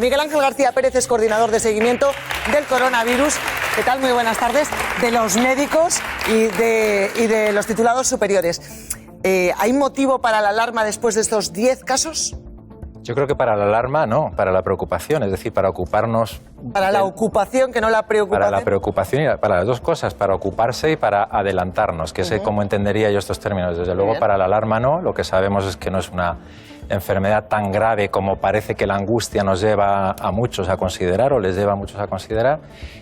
Miguel Ángel García Pérez es coordinador de seguimiento del coronavirus. ¿Qué tal? Muy buenas tardes. De los médicos y de los titulados superiores. ¿Hay motivo para la alarma después de estos 10 casos? Yo creo que para la alarma no, para la preocupación, es decir, para ocuparnos... Para la ocupación, que no la preocupación. Para la preocupación y para las dos cosas, para ocuparse y para adelantarnos, que sé cómo entendería yo estos términos. Desde luego para la alarma no, lo que sabemos es que no es una enfermedad tan grave como parece que la angustia nos lleva a muchos a considerar o les lleva a muchos a considerar,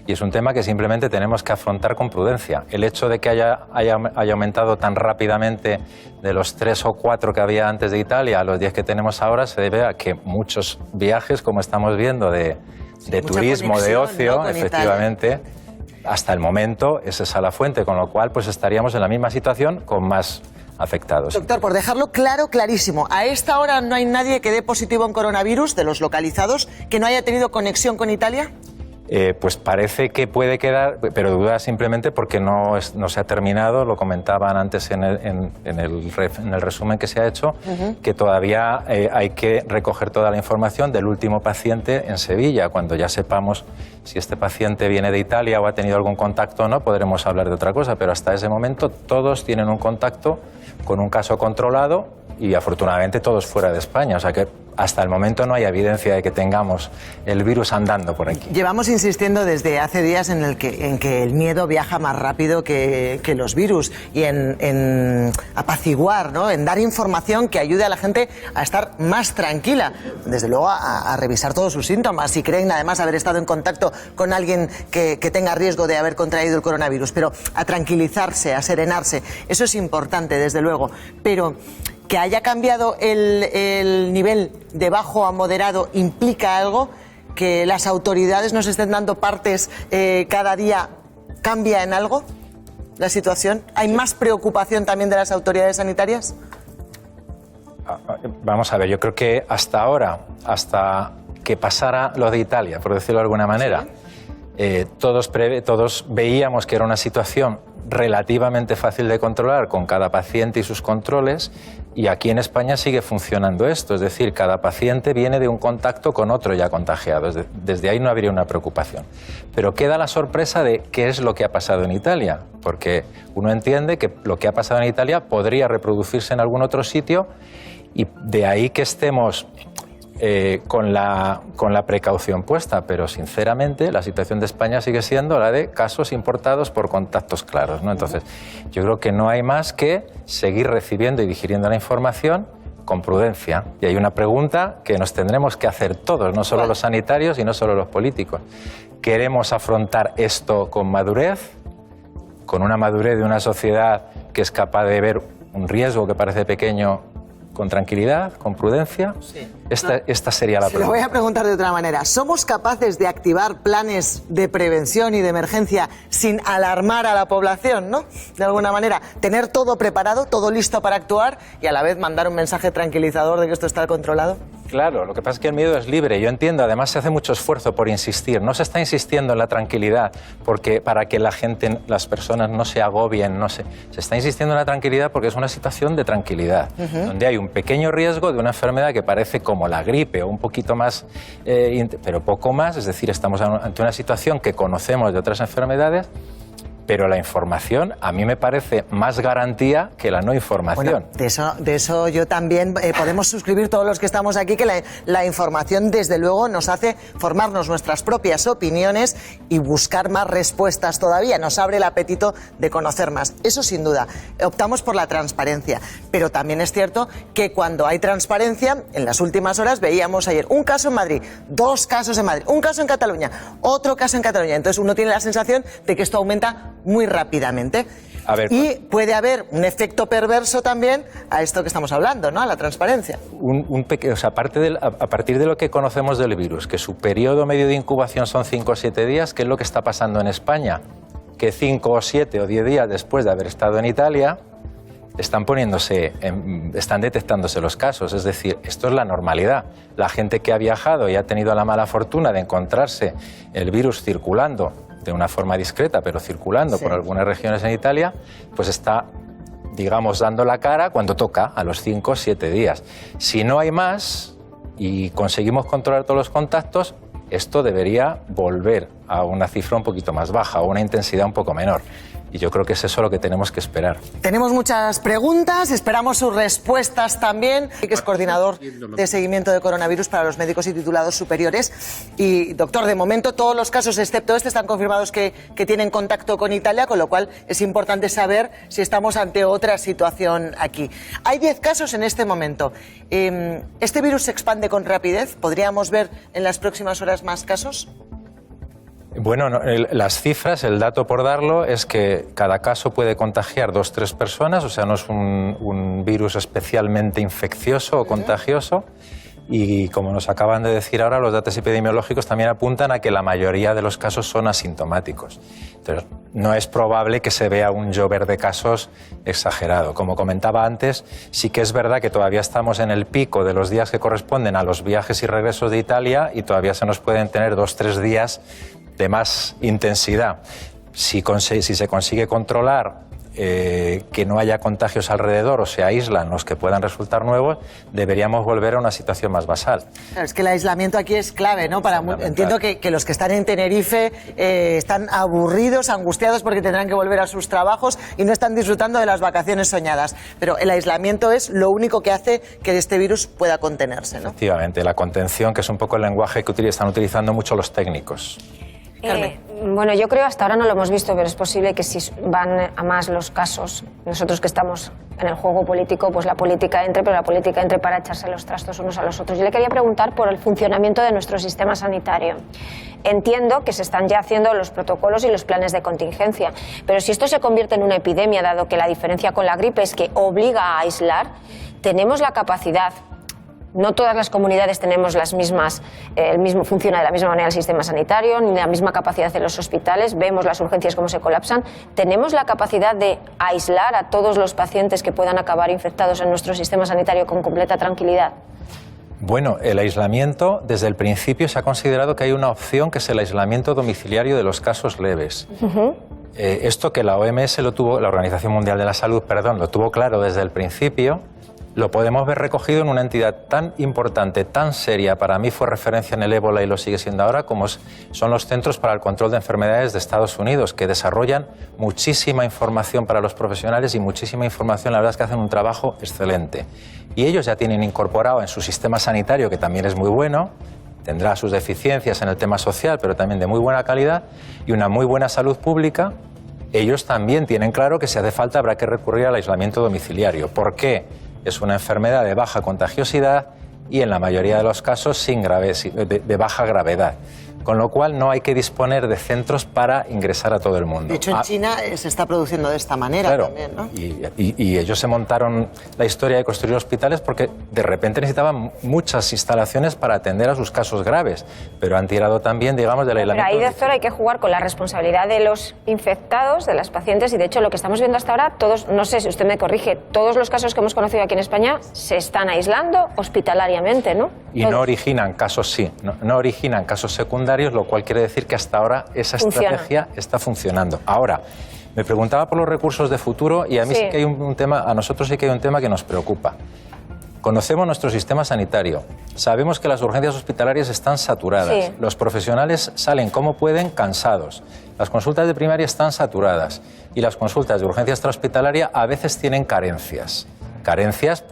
y es un tema que simplemente tenemos que afrontar con prudencia. El hecho de que haya aumentado tan rápidamente de los 3 o 4 que había antes de Italia a los 10 que tenemos ahora se debe a que muchos viajes, como estamos viendo, de turismo, de ocio, ¿no? Efectivamente, hasta el momento es esa la fuente, con lo cual pues estaríamos en la misma situación con más afectados. Doctor, por dejarlo claro, clarísimo, a esta hora no hay nadie que dé positivo en coronavirus de los localizados que no haya tenido conexión con Italia. Pues parece que puede quedar, pero duda simplemente porque no se ha terminado, lo comentaban antes en el resumen que se ha hecho, que todavía hay que recoger toda la información del último paciente en Sevilla. Cuando ya sepamos si este paciente viene de Italia o ha tenido algún contacto o no, podremos hablar de otra cosa, pero hasta ese momento todos tienen un contacto con un caso controlado y afortunadamente todos fuera de España, o sea que hasta el momento no hay evidencia de que tengamos el virus andando por aquí. Llevamos insistiendo desde hace días en que el miedo viaja más rápido que los virus y en apaciguar, ¿no? En dar información que ayude a la gente a estar más tranquila, desde luego a revisar todos sus síntomas, si creen además haber estado en contacto con alguien que tenga riesgo de haber contraído el coronavirus, pero a tranquilizarse, a serenarse, eso es importante desde luego, pero que haya cambiado el nivel de bajo a moderado implica algo, que las autoridades nos estén dando partes cada día, ¿cambia en algo la situación? ¿Hay más preocupación también de las autoridades sanitarias? Vamos a ver, yo creo que hasta ahora, hasta que pasara lo de Italia, por decirlo de alguna manera, todos veíamos que era una situación relativamente fácil de controlar con cada paciente y sus controles, y aquí en España sigue funcionando esto, es decir, cada paciente viene de un contacto con otro ya contagiado, desde ahí no habría una preocupación. Pero queda la sorpresa de qué es lo que ha pasado en Italia, porque uno entiende que lo que ha pasado en Italia podría reproducirse en algún otro sitio, y de ahí que estemos con la precaución puesta, pero sinceramente la situación de España sigue siendo la de casos importados por contactos claros, ¿no? Entonces, yo creo que no hay más que seguir recibiendo y digiriendo la información con prudencia. Y hay una pregunta que nos tendremos que hacer todos, no solo los sanitarios y no solo los políticos. ¿Queremos afrontar esto con madurez? Con una madurez de una sociedad que es capaz de ver un riesgo que parece pequeño con tranquilidad, con prudencia. Sí. Esta sería la pregunta. Lo voy a preguntar de otra manera. ¿Somos capaces de activar planes de prevención y de emergencia sin alarmar a la población, ¿no? De alguna manera, tener todo preparado, todo listo para actuar y a la vez mandar un mensaje tranquilizador de que esto está controlado. Claro, lo que pasa es que el miedo es libre, yo entiendo, además se hace mucho esfuerzo por insistir, no se está insistiendo en la tranquilidad porque para que la gente, las personas no se agobien, se está insistiendo en la tranquilidad porque es una situación de tranquilidad, donde hay un pequeño riesgo de una enfermedad que parece como la gripe o un poquito más, pero poco más, es decir, estamos ante una situación que conocemos de otras enfermedades, pero la información a mí me parece más garantía que la no información. Bueno, de eso yo también podemos suscribir todos los que estamos aquí, que la información desde luego nos hace formarnos nuestras propias opiniones y buscar más respuestas todavía, nos abre el apetito de conocer más. Eso sin duda, optamos por la transparencia, pero también es cierto que cuando hay transparencia, en las últimas horas veíamos ayer un caso en Madrid, 2 casos en Madrid, un caso en Cataluña, otro caso en Cataluña, entonces uno tiene la sensación de que esto aumenta muy rápidamente. Y puede haber un efecto perverso también a esto que estamos hablando, ¿no? A la transparencia. O sea, a partir de lo que conocemos del virus, que su periodo medio de incubación son 5 o 7 días, ¿qué es lo que está pasando en España? Que 5 o 7 o 10 días después de haber estado en Italia, están detectándose los casos. Es decir, esto es la normalidad. La gente que ha viajado y ha tenido la mala fortuna de encontrarse el virus circulando de una forma discreta, pero circulando por algunas regiones en Italia, pues está digamos, dando la cara cuando toca, a los 5 o 7 días. Si no hay más y conseguimos controlar todos los contactos, esto debería volver a una cifra un poquito más baja o una intensidad un poco menor. Y yo creo que es eso lo que tenemos que esperar. Tenemos muchas preguntas, esperamos sus respuestas también. Que es coordinador de seguimiento de coronavirus para los médicos y titulados superiores. Y, doctor, de momento todos los casos, excepto este, están confirmados que tienen contacto con Italia, con lo cual es importante saber si estamos ante otra situación aquí. Hay 10 casos en este momento. ¿Este virus se expande con rapidez? ¿Podríamos ver en las próximas horas más casos? Bueno, las cifras, el dato por darlo es que cada caso puede contagiar 2 o 3 personas, o sea, no es un virus especialmente infeccioso o contagioso. Y como nos acaban de decir ahora, los datos epidemiológicos también apuntan a que la mayoría de los casos son asintomáticos. Entonces, no es probable que se vea un llover de casos exagerado. Como comentaba antes, sí que es verdad que todavía estamos en el pico de los días que corresponden a los viajes y regresos de Italia y todavía se nos pueden tener 2 o 3 días de más intensidad. Si se consigue controlar que no haya contagios alrededor o se aíslan los que puedan resultar nuevos, deberíamos volver a una situación más basal. Claro, es que el aislamiento aquí es clave, ¿no? Entiendo que los que están en Tenerife están aburridos, angustiados porque tendrán que volver a sus trabajos y no están disfrutando de las vacaciones soñadas. Pero el aislamiento es lo único que hace que este virus pueda contenerse, ¿no? Efectivamente, la contención, que es un poco el lenguaje que están utilizando mucho los técnicos. Bueno, yo creo hasta ahora no lo hemos visto, pero es posible que si van a más los casos, nosotros que estamos en el juego político, pues la política entre, pero la política entre para echarse los trastos unos a los otros. Yo le quería preguntar por el funcionamiento de nuestro sistema sanitario. Entiendo que se están ya haciendo los protocolos y los planes de contingencia, pero si esto se convierte en una epidemia, dado que la diferencia con la gripe es que obliga a aislar, tenemos la capacidad. No todas las comunidades tenemos funciona de la misma manera el sistema sanitario, ni la misma capacidad en los hospitales, vemos las urgencias cómo se colapsan. ¿Tenemos la capacidad de aislar a todos los pacientes que puedan acabar infectados en nuestro sistema sanitario con completa tranquilidad? Bueno, el aislamiento, desde el principio se ha considerado que hay una opción que es el aislamiento domiciliario de los casos leves. Esto que la OMS la Organización Mundial de la Salud, lo tuvo claro desde el principio. Lo podemos ver recogido en una entidad tan importante, tan seria, para mí fue referencia en el ébola y lo sigue siendo ahora, como son los Centros para el Control de Enfermedades de Estados Unidos, que desarrollan muchísima información para los profesionales y muchísima información, la verdad es que hacen un trabajo excelente. Y ellos ya tienen incorporado en su sistema sanitario, que también es muy bueno, tendrá sus deficiencias en el tema social, pero también de muy buena calidad y una muy buena salud pública. Ellos también tienen claro que si hace falta habrá que recurrir al aislamiento domiciliario. ¿Por qué? Es una enfermedad de baja contagiosidad y en la mayoría de los casos de baja gravedad. Con lo cual no hay que disponer de centros para ingresar a todo el mundo. De hecho, en China se está produciendo de esta manera, claro, también, ¿no? Y ellos se montaron la historia de construir hospitales porque de repente necesitaban muchas instalaciones para atender a sus casos graves, pero han tirado también, digamos, del aislamiento. Pero ahí, doctor, hay que jugar con la responsabilidad de los infectados, de las pacientes, y de hecho lo que estamos viendo hasta ahora, todos, no sé si usted me corrige, todos los casos que hemos conocido aquí en España se están aislando hospitalariamente, ¿no? Y no originan casos, no originan casos secundarios, lo cual quiere decir que hasta ahora esa estrategia está funcionando. Ahora, me preguntaba por los recursos de futuro y a mí sí que hay un tema, a nosotros sí que hay un tema que nos preocupa. Conocemos nuestro sistema sanitario, sabemos que las urgencias hospitalarias están saturadas, los profesionales salen como pueden cansados, las consultas de primaria están saturadas y las consultas de urgencia extrahospitalaria a veces tienen carencias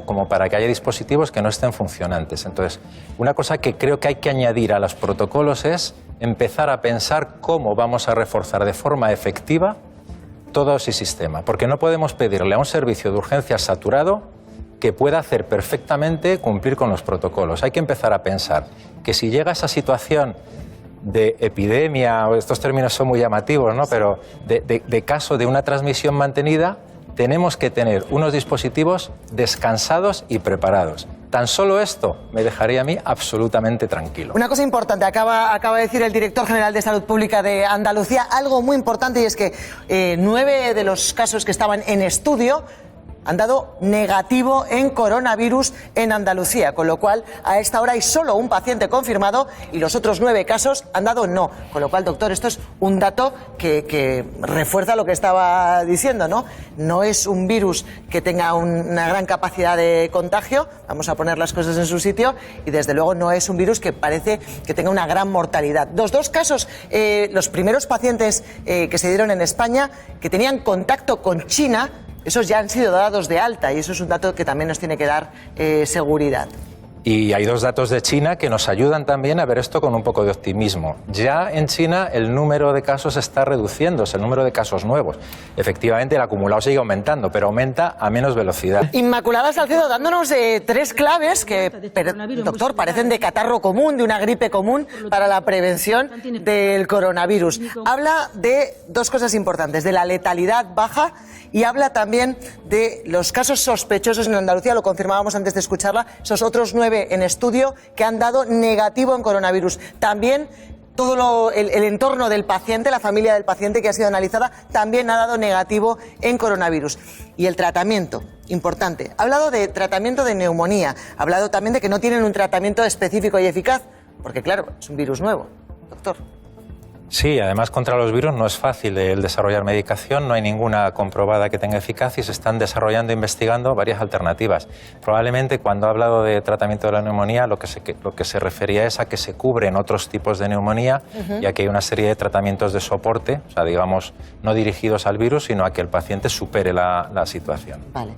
como para que haya dispositivos que no estén funcionantes. Entonces, una cosa que creo que hay que añadir a los protocolos es empezar a pensar cómo vamos a reforzar de forma efectiva todo ese sistema, porque no podemos pedirle a un servicio de urgencias saturado que pueda hacer perfectamente cumplir con los protocolos. Hay que empezar a pensar que si llega esa situación de epidemia, estos términos son muy llamativos, ¿no? Pero de caso de una transmisión mantenida, tenemos que tener unos dispositivos descansados y preparados. Tan solo esto me dejaría a mí absolutamente tranquilo. Una cosa importante, acaba de decir el director general de Salud Pública de Andalucía, algo muy importante, y es que 9 de los casos que estaban en estudio han dado negativo en coronavirus en Andalucía, con lo cual a esta hora hay solo un paciente confirmado y los otros 9 casos han dado no. Con lo cual, doctor, esto es un dato que refuerza lo que estaba diciendo, ¿no? No es un virus que tenga una gran capacidad de contagio, vamos a poner las cosas en su sitio, y desde luego no es un virus que parece que tenga una gran mortalidad. Los 2 casos, los primeros pacientes que se dieron en España, que tenían contacto con China, esos ya han sido dados de alta y eso es un dato que también nos tiene que dar seguridad. Y hay 2 datos de China que nos ayudan también a ver esto con un poco de optimismo. Ya en China el número de casos está reduciéndose, el número de casos nuevos. Efectivamente el acumulado sigue aumentando, pero aumenta a menos velocidad. Inmaculada Salcedo, dándonos 3 claves que, doctor, parecen de catarro común, de una gripe común para la prevención del coronavirus. Habla de 2 cosas importantes, de la letalidad baja y habla también de los casos sospechosos en Andalucía, lo confirmábamos antes de escucharla, esos otros 9 en estudio que han dado negativo en coronavirus. También todo el entorno del paciente, la familia del paciente que ha sido analizada, también ha dado negativo en coronavirus. Y el tratamiento, importante. Ha hablado de tratamiento de neumonía, ha hablado también de que no tienen un tratamiento específico y eficaz, porque claro, es un virus nuevo. Doctor. Sí, además contra los virus no es fácil el desarrollar medicación, no hay ninguna comprobada que tenga eficacia y se están desarrollando e investigando varias alternativas. Probablemente cuando ha hablado de tratamiento de la neumonía lo que se refería es a que se cubren otros tipos de neumonía, ya que hay una serie de tratamientos de soporte, o sea, digamos, no dirigidos al virus, sino a que el paciente supere la situación. Vale.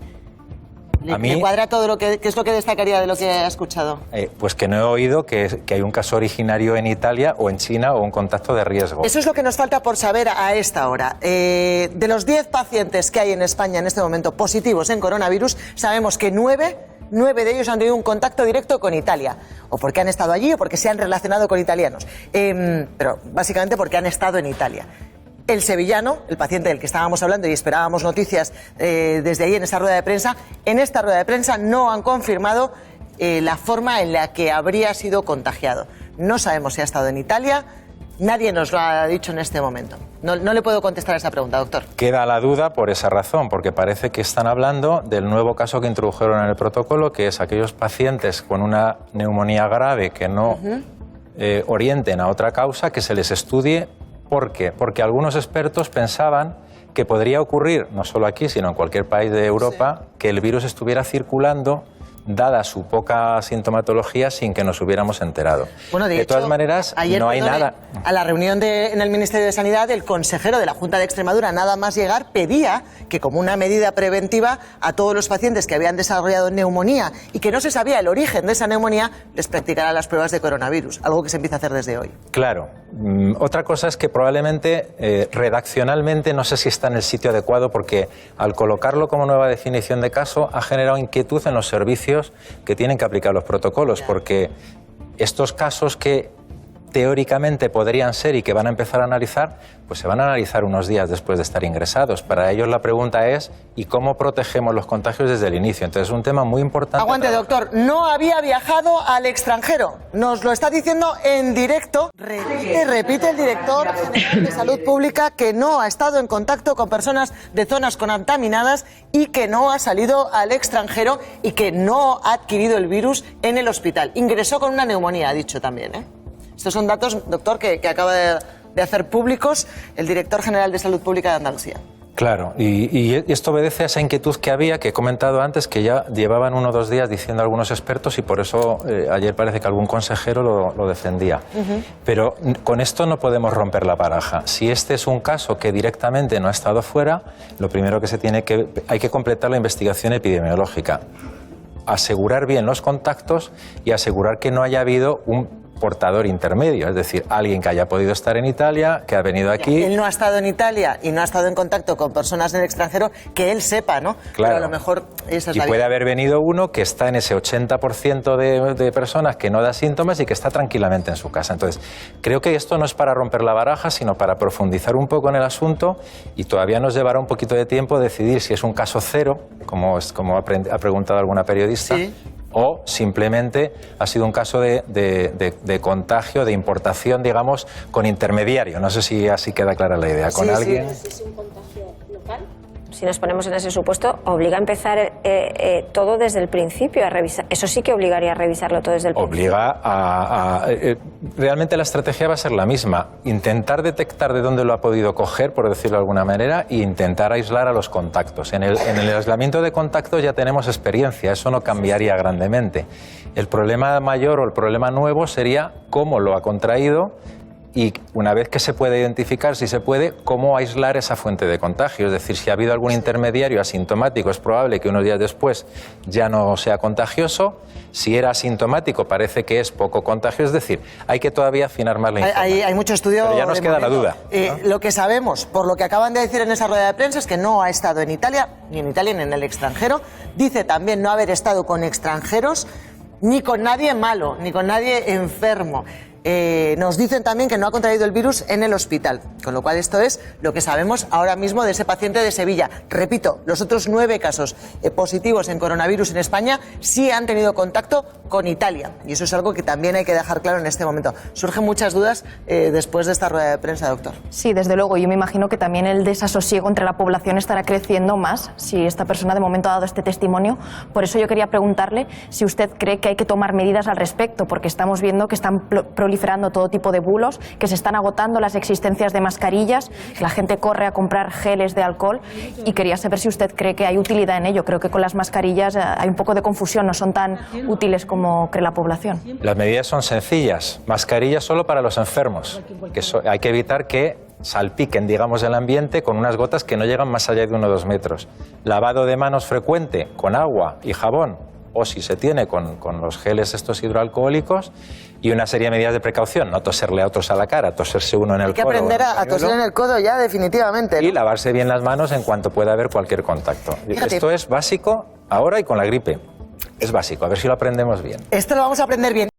¿Le cuadra todo lo que... ¿Qué es lo que destacaría de lo que ha escuchado? Pues que no he oído que hay un caso originario en Italia o en China o un contacto de riesgo. Eso es lo que nos falta por saber a esta hora. De los 10 pacientes que hay en España en este momento positivos en coronavirus, sabemos que 9 de ellos han tenido un contacto directo con Italia. O porque han estado allí o porque se han relacionado con italianos. Pero básicamente porque han estado en Italia. El sevillano, el paciente del que estábamos hablando y esperábamos noticias desde ahí en esta rueda de prensa, no han confirmado la forma en la que habría sido contagiado. No sabemos si ha estado en Italia, nadie nos lo ha dicho en este momento. No le puedo contestar a esa pregunta, doctor. Queda la duda por esa razón, porque parece que están hablando del nuevo caso que introdujeron en el protocolo, que es aquellos pacientes con una neumonía grave que no orienten a otra causa, que se les estudie. ¿Por qué? Porque algunos expertos pensaban que podría ocurrir, no solo aquí, sino en cualquier país de Europa, que el virus estuviera circulando, dada su poca sintomatología, sin que nos hubiéramos enterado. Bueno, de hecho, todas maneras, ayer, no hay nada. A la reunión en el Ministerio de Sanidad, el consejero de la Junta de Extremadura, nada más llegar, pedía que como una medida preventiva a todos los pacientes que habían desarrollado neumonía y que no se sabía el origen de esa neumonía, les practicara las pruebas de coronavirus, algo que se empieza a hacer desde hoy. Claro. Otra cosa es que probablemente redaccionalmente no sé si está en el sitio adecuado, porque al colocarlo como nueva definición de caso ha generado inquietud en los servicios que tienen que aplicar los protocolos, porque estos casos que teóricamente podrían ser y que van a empezar a analizar, pues se van a analizar unos días después de estar ingresados. Para ellos la pregunta es ¿y cómo protegemos los contagios desde el inicio? Entonces es un tema muy importante. Aguante, doctor, no había viajado al extranjero. Nos lo está diciendo en directo. Repite el director general de Salud Pública que no ha estado en contacto con personas de zonas contaminadas y que no ha salido al extranjero y que no ha adquirido el virus en el hospital. Ingresó con una neumonía, ha dicho también, ¿eh? Estos son datos, doctor, que acaba de hacer públicos el director general de Salud Pública de Andalucía. Claro, y esto obedece a esa inquietud que había, que he comentado antes, que ya llevaban 1 o 2 días diciendo algunos expertos y por eso ayer parece que algún consejero lo defendía. Pero con esto no podemos romper la baraja. Si este es un caso que directamente no ha estado fuera, lo primero que hay que completar la investigación epidemiológica. Asegurar bien los contactos y asegurar que no haya habido un portador intermedio, es decir, alguien que haya podido estar en Italia, que ha venido aquí. Él no ha estado en Italia y no ha estado en contacto con personas en el extranjero, que él sepa, ¿no? Claro. Pero a lo mejor esa es y la puede haber venido uno que está en ese 80% de personas que no da síntomas y que está tranquilamente en su casa. Entonces, creo que esto no es para romper la baraja, sino para profundizar un poco en el asunto, y todavía nos llevará un poquito de tiempo decidir si es un caso cero, como ha preguntado alguna periodista. Sí. O simplemente ha sido un caso de contagio, de importación, digamos, con intermediario. No sé si así queda clara la idea. ¿Con alguien? ¿Es un contagio local? si nos ponemos en ese supuesto, obliga a empezar todo desde el principio, a revisar. Eso sí que obligaría a revisarlo todo desde el principio. Realmente la estrategia va a ser la misma. Intentar detectar de dónde lo ha podido coger, por decirlo de alguna manera, e intentar aislar a los contactos. En el aislamiento de contactos ya tenemos experiencia, eso no cambiaría grandemente. El problema mayor o el problema nuevo sería cómo lo ha contraído y una vez que se puede identificar, si se puede, cómo aislar esa fuente de contagio. Es decir, si ha habido algún intermediario asintomático, es probable que unos días después ya no sea contagioso. Si era asintomático, parece que es poco contagioso. Es decir, hay que todavía afinar más la información. Hay mucho estudio. Pero ya nos queda la duda, ¿no? Lo que sabemos, por lo que acaban de decir en esa rueda de prensa, es que no ha estado en Italia, ni en el extranjero. Dice también no haber estado con extranjeros, ni con nadie malo, ni con nadie enfermo. Nos dicen también que no ha contraído el virus en el hospital, con lo cual esto es lo que sabemos ahora mismo de ese paciente de Sevilla. Repito, los otros 9 casos positivos en coronavirus en España sí han tenido contacto con Italia, y eso es algo que también hay que dejar claro en este momento. Surgen muchas dudas después de esta rueda de prensa, doctor. Sí, desde luego. Yo me imagino que también el desasosiego entre la población estará creciendo más si esta persona de momento ha dado este testimonio. Por eso yo quería preguntarle si usted cree que hay que tomar medidas al respecto, porque estamos viendo que están proliferando todo tipo de bulos, que se están agotando las existencias de mascarillas, que la gente corre a comprar geles de alcohol, y quería saber si usted cree que hay utilidad en ello. Creo que con las mascarillas hay un poco de confusión, no son tan útiles como cree la población. Las medidas son sencillas. Mascarillas solo para los enfermos, que hay que evitar que salpiquen, digamos, el ambiente con unas gotas que no llegan más allá de 1 o 2 metros. Lavado de manos frecuente con agua y jabón, o si se tiene con los geles estos hidroalcohólicos, y una serie de medidas de precaución, no toserle a otros a la cara, toserse uno en el codo. Hay que aprender a toser en el codo ya, definitivamente, ¿no? Y lavarse bien las manos en cuanto pueda haber cualquier contacto. Fíjate. Esto es básico ahora y con la gripe. Es básico, a ver si lo aprendemos bien. Esto lo vamos a aprender bien.